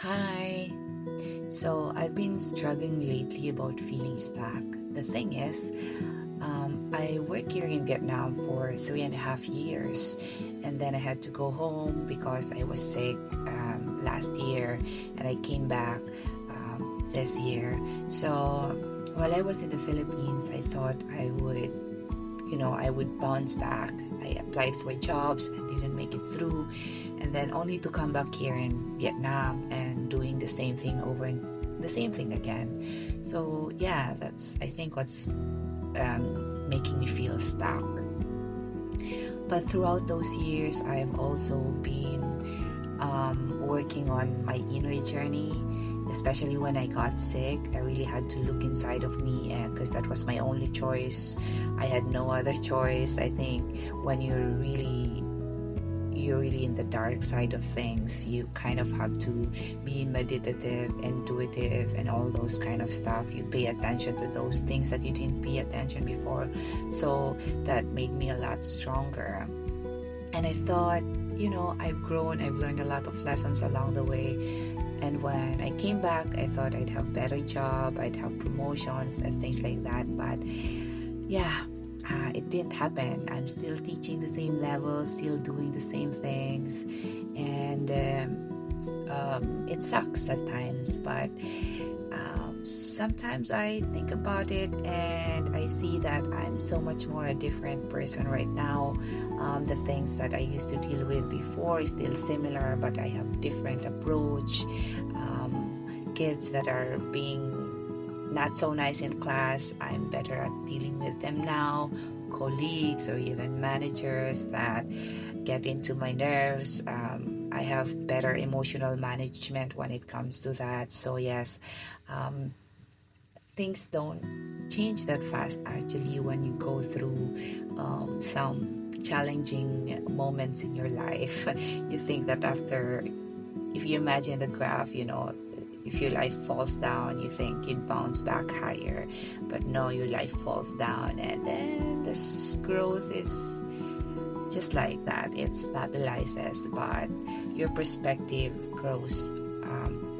Hi. So I've been struggling lately about feeling stuck. The thing is, I work here in Vietnam for 3.5 years, and then I had to go home because I was sick last year, and I came back this year. So while I was in the Philippines, I thought I would bounce back. I applied for jobs and didn't make it through, and then only to come back here in Vietnam and doing the same thing over and the same thing again. So yeah, that's I think what's making me feel stuck. But throughout those years, I've also been working on my inner journey. Especially when I got sick, I really had to look inside of me, because that was my only choice. I had no other choice. I think when you're really in the dark side of things, you kind of have to be meditative, intuitive, and all those kind of stuff. You pay attention to those things that you didn't pay attention before. So that made me a lot stronger. And I thought, I've grown, I've learned a lot of lessons along the way. And when I came back, I thought I'd have better job, I'd have promotions and things like that. But yeah, it didn't happen. I'm still teaching the same level, still doing the same things, and it sucks at times. But sometimes I think about it and I see that I'm so much more a different person right now. The things that I used to deal with before is still similar, but I have different approach. Kids that are being not so nice in class, I'm better at dealing with them now. Colleagues or even managers that get into my nerves, I have better emotional management when it comes to that. So yes, um, things don't change that fast actually when you go through some challenging moments in your life. You think that after, if you imagine the graph, if your life falls down, you think you'd bounce back higher, but no, your life falls down, and then this growth is just like that. It stabilizes, but your perspective grows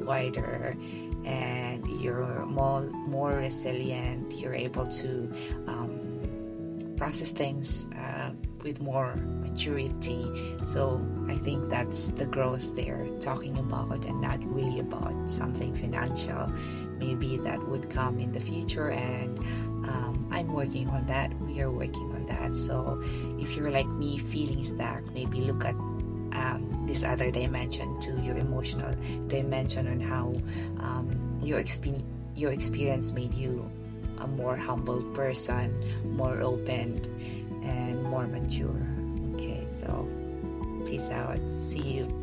wider, and you're more resilient. You're able to process things with more maturity. So I think that's the growth they're talking about, and not really about something financial. Maybe that would come in the future, and I'm working on that. We are working on that. So if you're like me feeling stuck, maybe look at this other dimension to your emotional dimension, on how your experience made you a more humble person, more open, and more mature. Okay, so peace out. See you.